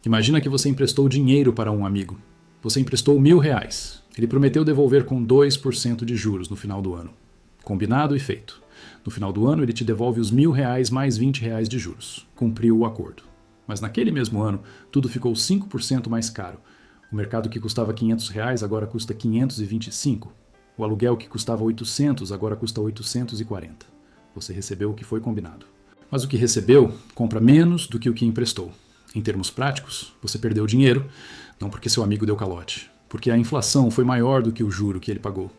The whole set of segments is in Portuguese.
Imagina que você emprestou dinheiro para um amigo. Você emprestou R$1.000. Ele prometeu devolver com 2% de juros no final do ano. Combinado e feito. No final do ano, ele te devolve os R$1.000 mais R$20 de juros. Cumpriu o acordo. Mas naquele mesmo ano, tudo ficou 5% mais caro. O mercado que custava R$500 agora custa R$525. O aluguel que custava R$800 agora custa R$840. Você recebeu o que foi combinado. Mas o que recebeu compra menos do que o que emprestou. Em termos práticos, você perdeu dinheiro, não porque seu amigo deu calote, porque a inflação foi maior do que o juro que ele pagou.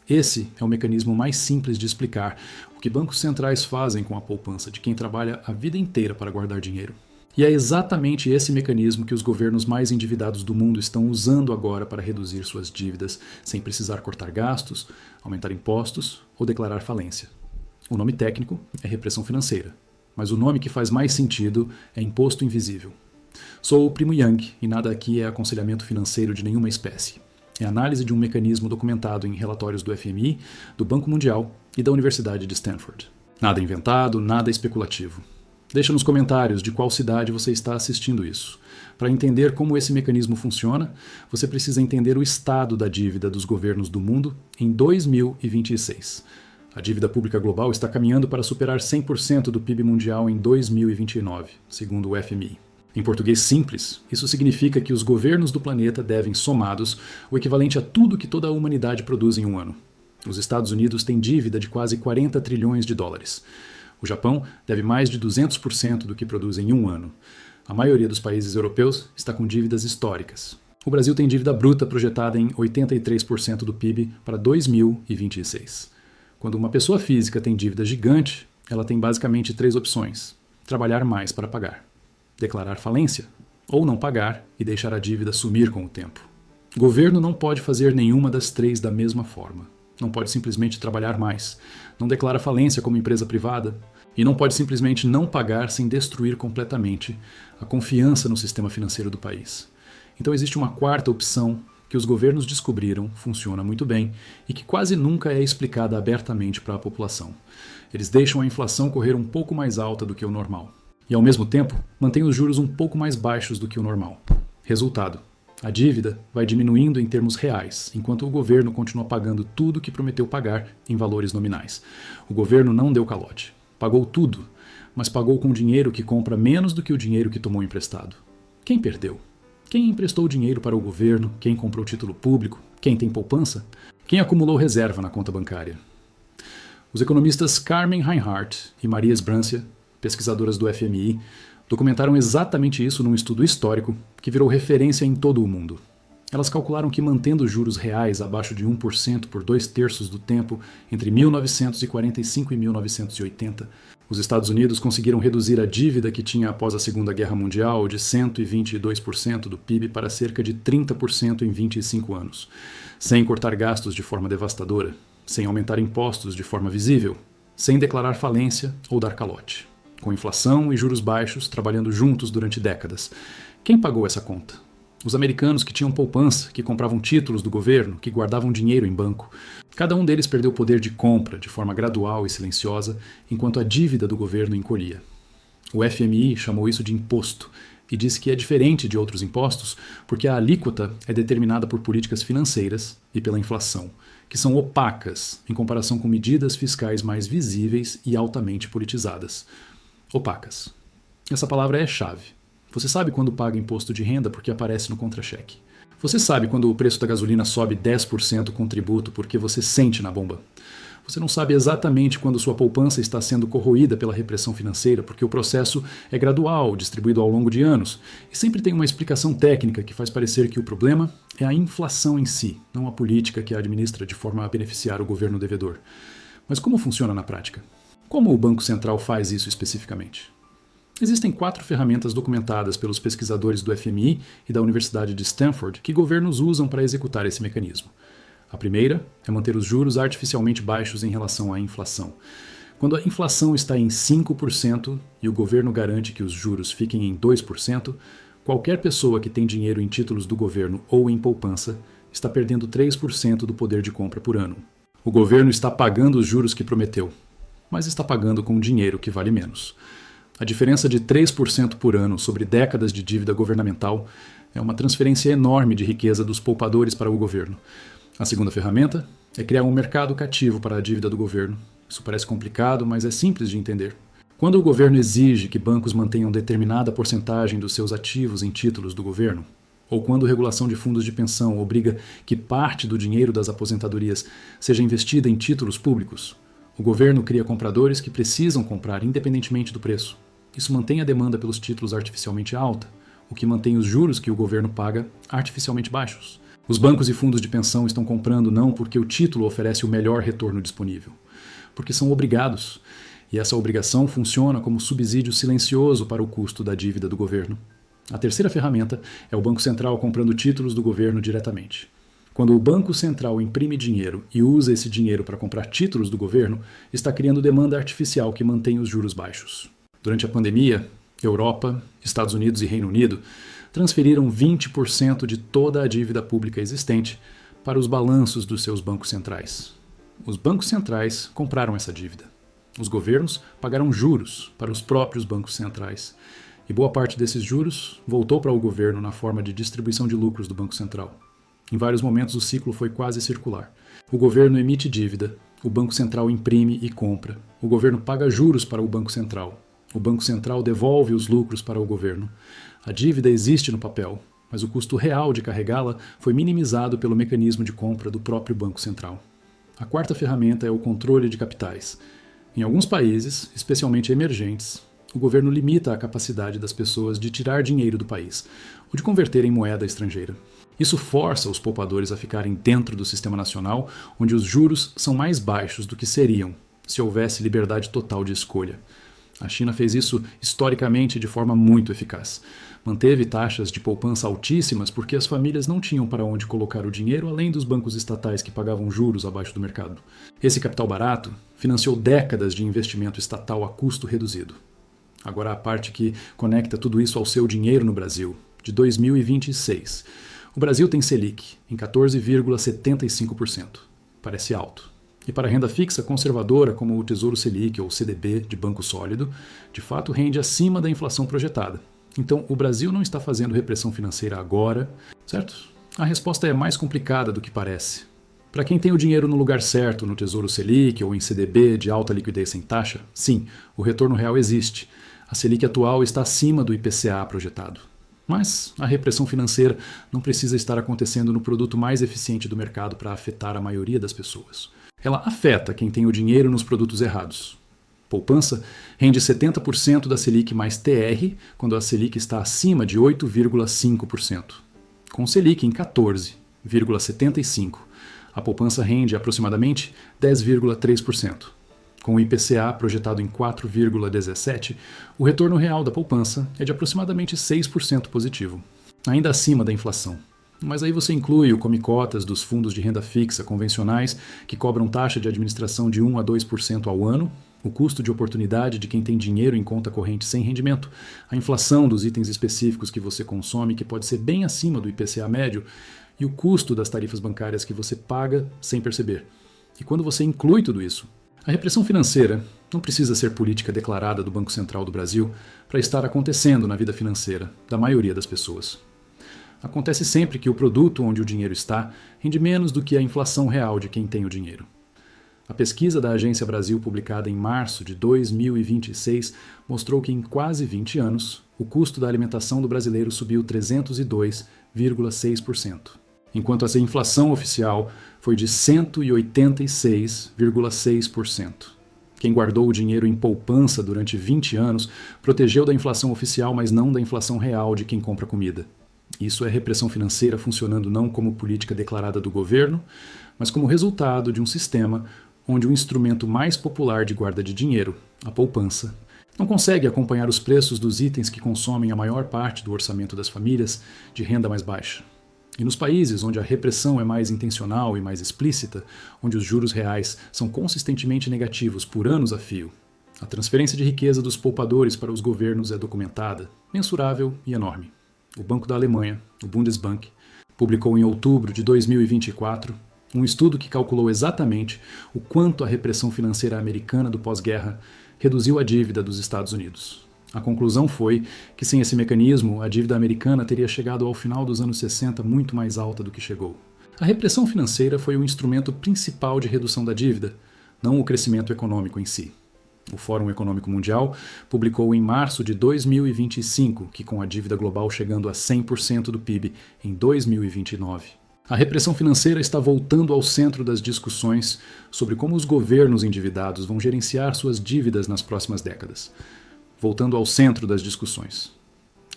Esse é o mecanismo mais simples de explicar o que bancos centrais fazem com a poupança de quem trabalha a vida inteira para guardar dinheiro. E é exatamente esse mecanismo que os governos mais endividados do mundo estão usando agora para reduzir suas dívidas, sem precisar cortar gastos, aumentar impostos ou declarar falência. O nome técnico é repressão financeira, mas o nome que faz mais sentido é imposto invisível. Sou o Primo Yang e nada aqui é aconselhamento financeiro de nenhuma espécie. É análise de um mecanismo documentado em relatórios do FMI, do Banco Mundial e da Universidade de Stanford. Nada inventado, nada especulativo. Deixa nos comentários de qual cidade você está assistindo isso. Para entender como esse mecanismo funciona, você precisa entender o estado da dívida dos governos do mundo em 2026. A dívida pública global está caminhando para superar 100% do PIB mundial em 2029, segundo o FMI. Em português simples, isso significa que os governos do planeta devem, somados, o equivalente a tudo que toda a humanidade produz em um ano. Os Estados Unidos têm dívida de quase 40 trilhões de dólares. O Japão deve mais de 200% do que produz em um ano. A maioria dos países europeus está com dívidas históricas. O Brasil tem dívida bruta projetada em 83% do PIB para 2026. Quando uma pessoa física tem dívida gigante, ela tem basicamente 3 opções: trabalhar mais para pagar, declarar falência, ou não pagar e deixar a dívida sumir com o tempo. O governo não pode fazer nenhuma das 3 da mesma forma. Não pode simplesmente trabalhar mais, não declara falência como empresa privada e não pode simplesmente não pagar sem destruir completamente a confiança no sistema financeiro do país. Então existe uma quarta opção que os governos descobriram funciona muito bem e que quase nunca é explicada abertamente para a população. Eles deixam a inflação correr um pouco mais alta do que o normal e, ao mesmo tempo, mantêm os juros um pouco mais baixos do que o normal. Resultado: a dívida vai diminuindo em termos reais, enquanto o governo continua pagando tudo o que prometeu pagar em valores nominais. O governo não deu calote. Pagou tudo, mas pagou com dinheiro que compra menos do que o dinheiro que tomou emprestado. Quem perdeu? Quem emprestou dinheiro para o governo? Quem comprou título público? Quem tem poupança? Quem acumulou reserva na conta bancária? Os economistas Carmen Reinhardt e Maria Sbrancia, pesquisadoras do FMI, documentaram exatamente isso num estudo histórico que virou referência em todo o mundo. Elas calcularam que, mantendo os juros reais abaixo de 1% por 2/3 do tempo entre 1945 e 1980, os Estados Unidos conseguiram reduzir a dívida que tinha após a Segunda Guerra Mundial de 122% do PIB para cerca de 30% em 25 anos, sem cortar gastos de forma devastadora, sem aumentar impostos de forma visível, sem declarar falência ou dar calote. Com inflação e juros baixos, trabalhando juntos durante décadas. Quem pagou essa conta? Os americanos que tinham poupança, que compravam títulos do governo, que guardavam dinheiro em banco. Cada um deles perdeu o poder de compra de forma gradual e silenciosa, enquanto a dívida do governo encolhia. O FMI chamou isso de imposto e disse que é diferente de outros impostos porque a alíquota é determinada por políticas financeiras e pela inflação, que são opacas em comparação com medidas fiscais mais visíveis e altamente politizadas. Opacas. Essa palavra é chave. Você sabe quando paga imposto de renda porque aparece no contra-cheque. Você sabe quando o preço da gasolina sobe 10% com tributo porque você sente na bomba. Você não sabe exatamente quando sua poupança está sendo corroída pela repressão financeira porque o processo é gradual, distribuído ao longo de anos, e sempre tem uma explicação técnica que faz parecer que o problema é a inflação em si, não a política que a administra de forma a beneficiar o governo devedor. Mas como funciona na prática? Como o Banco Central faz isso especificamente? Existem 4 ferramentas documentadas pelos pesquisadores do FMI e da Universidade de Stanford que governos usam para executar esse mecanismo. A primeira é manter os juros artificialmente baixos em relação à inflação. Quando a inflação está em 5% e o governo garante que os juros fiquem em 2%, qualquer pessoa que tem dinheiro em títulos do governo ou em poupança está perdendo 3% do poder de compra por ano. O governo está pagando os juros que prometeu, mas está pagando com dinheiro que vale menos. A diferença de 3% por ano sobre décadas de dívida governamental é uma transferência enorme de riqueza dos poupadores para o governo. A segunda ferramenta é criar um mercado cativo para a dívida do governo. Isso parece complicado, mas é simples de entender. Quando o governo exige que bancos mantenham determinada porcentagem dos seus ativos em títulos do governo, ou quando a regulação de fundos de pensão obriga que parte do dinheiro das aposentadorias seja investida em títulos públicos, o governo cria compradores que precisam comprar independentemente do preço. Isso mantém a demanda pelos títulos artificialmente alta, o que mantém os juros que o governo paga artificialmente baixos. Os bancos e fundos de pensão estão comprando não porque o título oferece o melhor retorno disponível, porque são obrigados. E essa obrigação funciona como subsídio silencioso para o custo da dívida do governo. A terceira ferramenta é o Banco Central comprando títulos do governo diretamente. Quando o Banco Central imprime dinheiro e usa esse dinheiro para comprar títulos do governo, está criando demanda artificial que mantém os juros baixos. Durante a pandemia, Europa, Estados Unidos e Reino Unido transferiram 20% de toda a dívida pública existente para os balanços dos seus bancos centrais. Os bancos centrais compraram essa dívida. Os governos pagaram juros para os próprios bancos centrais. E boa parte desses juros voltou para o governo na forma de distribuição de lucros do Banco Central. Em vários momentos o ciclo foi quase circular. O governo emite dívida, o Banco Central imprime e compra. O governo paga juros para o Banco Central. O Banco Central devolve os lucros para o governo. A dívida existe no papel, mas o custo real de carregá-la foi minimizado pelo mecanismo de compra do próprio Banco Central. A quarta ferramenta é o controle de capitais. Em alguns países, especialmente emergentes, o governo limita a capacidade das pessoas de tirar dinheiro do país ou de converter em moeda estrangeira. Isso força os poupadores a ficarem dentro do sistema nacional, onde os juros são mais baixos do que seriam se houvesse liberdade total de escolha. A China fez isso historicamente de forma muito eficaz. Manteve taxas de poupança altíssimas porque as famílias não tinham para onde colocar o dinheiro além dos bancos estatais que pagavam juros abaixo do mercado. Esse capital barato financiou décadas de investimento estatal a custo reduzido. Agora a parte que conecta tudo isso ao seu dinheiro no Brasil, de 2026. O Brasil tem Selic em 14,75%. Parece alto. E para a renda fixa conservadora, como o Tesouro Selic ou CDB de banco sólido, de fato rende acima da inflação projetada. Então, o Brasil não está fazendo repressão financeira agora, certo? A resposta é mais complicada do que parece. Para quem tem o dinheiro no lugar certo, no Tesouro Selic ou em CDB de alta liquidez sem taxa, sim, o retorno real existe. A Selic atual está acima do IPCA projetado. Mas a repressão financeira não precisa estar acontecendo no produto mais eficiente do mercado para afetar a maioria das pessoas. Ela afeta quem tem o dinheiro nos produtos errados. Poupança rende 70% da Selic mais TR quando a Selic está acima de 8,5%. Com Selic em 14,75%, a poupança rende aproximadamente 10,3%. Com o IPCA projetado em 4,17%, o retorno real da poupança é de aproximadamente 6% positivo, ainda acima da inflação. Mas aí você inclui o come-cotas dos fundos de renda fixa convencionais que cobram taxa de administração de 1 a 2% ao ano, o custo de oportunidade de quem tem dinheiro em conta corrente sem rendimento, a inflação dos itens específicos que você consome, que pode ser bem acima do IPCA médio, e o custo das tarifas bancárias que você paga sem perceber. E quando você inclui tudo isso, a repressão financeira não precisa ser política declarada do Banco Central do Brasil para estar acontecendo na vida financeira da maioria das pessoas. Acontece sempre que o produto onde o dinheiro está rende menos do que a inflação real de quem tem o dinheiro. A pesquisa da Agência Brasil, publicada em março de 2026, mostrou que em quase 20 anos, o custo da alimentação do brasileiro subiu 302,6%, enquanto a inflação oficial foi de 186,6%. Quem guardou o dinheiro em poupança durante 20 anos protegeu da inflação oficial, mas não da inflação real de quem compra comida. Isso é repressão financeira funcionando não como política declarada do governo, mas como resultado de um sistema onde o instrumento mais popular de guarda de dinheiro, a poupança, não consegue acompanhar os preços dos itens que consomem a maior parte do orçamento das famílias de renda mais baixa. E nos países onde a repressão é mais intencional e mais explícita, onde os juros reais são consistentemente negativos por anos a fio, a transferência de riqueza dos poupadores para os governos é documentada, mensurável e enorme. O Banco da Alemanha, o Bundesbank, publicou em outubro de 2024 um estudo que calculou exatamente o quanto a repressão financeira americana do pós-guerra reduziu a dívida dos Estados Unidos. A conclusão foi que sem esse mecanismo, a dívida americana teria chegado ao final dos anos 60 muito mais alta do que chegou. A repressão financeira foi o instrumento principal de redução da dívida, não o crescimento econômico em si. O Fórum Econômico Mundial publicou em março de 2025 que, com a dívida global chegando a 100% do PIB em 2029, a repressão financeira está voltando ao centro das discussões sobre como os governos endividados vão gerenciar suas dívidas nas próximas décadas. Voltando ao centro das discussões.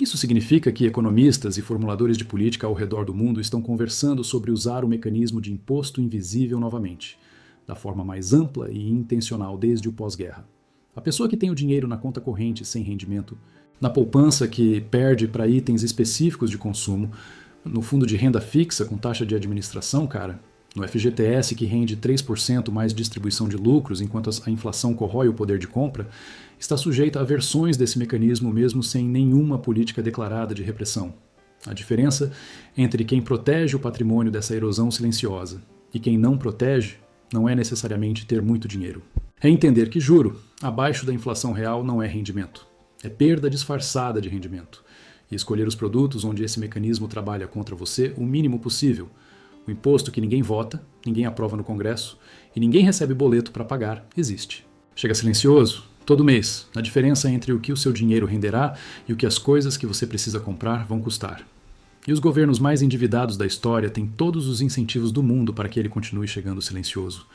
Isso significa que economistas e formuladores de política ao redor do mundo estão conversando sobre usar o mecanismo de imposto invisível novamente, da forma mais ampla e intencional desde o pós-guerra. A pessoa que tem o dinheiro na conta corrente sem rendimento, na poupança que perde para itens específicos de consumo, no fundo de renda fixa com taxa de administração, cara, no FGTS que rende 3% mais distribuição de lucros enquanto a inflação corrói o poder de compra, está sujeita a versões desse mecanismo mesmo sem nenhuma política declarada de repressão. A diferença entre quem protege o patrimônio dessa erosão silenciosa e quem não protege não é necessariamente ter muito dinheiro. É entender que juro, abaixo da inflação real, não é rendimento. É perda disfarçada de rendimento. E escolher os produtos onde esse mecanismo trabalha contra você o mínimo possível. O imposto que ninguém vota, ninguém aprova no Congresso e ninguém recebe boleto para pagar, existe. Chega silencioso, todo mês, na diferença entre o que o seu dinheiro renderá e o que as coisas que você precisa comprar vão custar. E os governos mais endividados da história têm todos os incentivos do mundo para que ele continue chegando silencioso.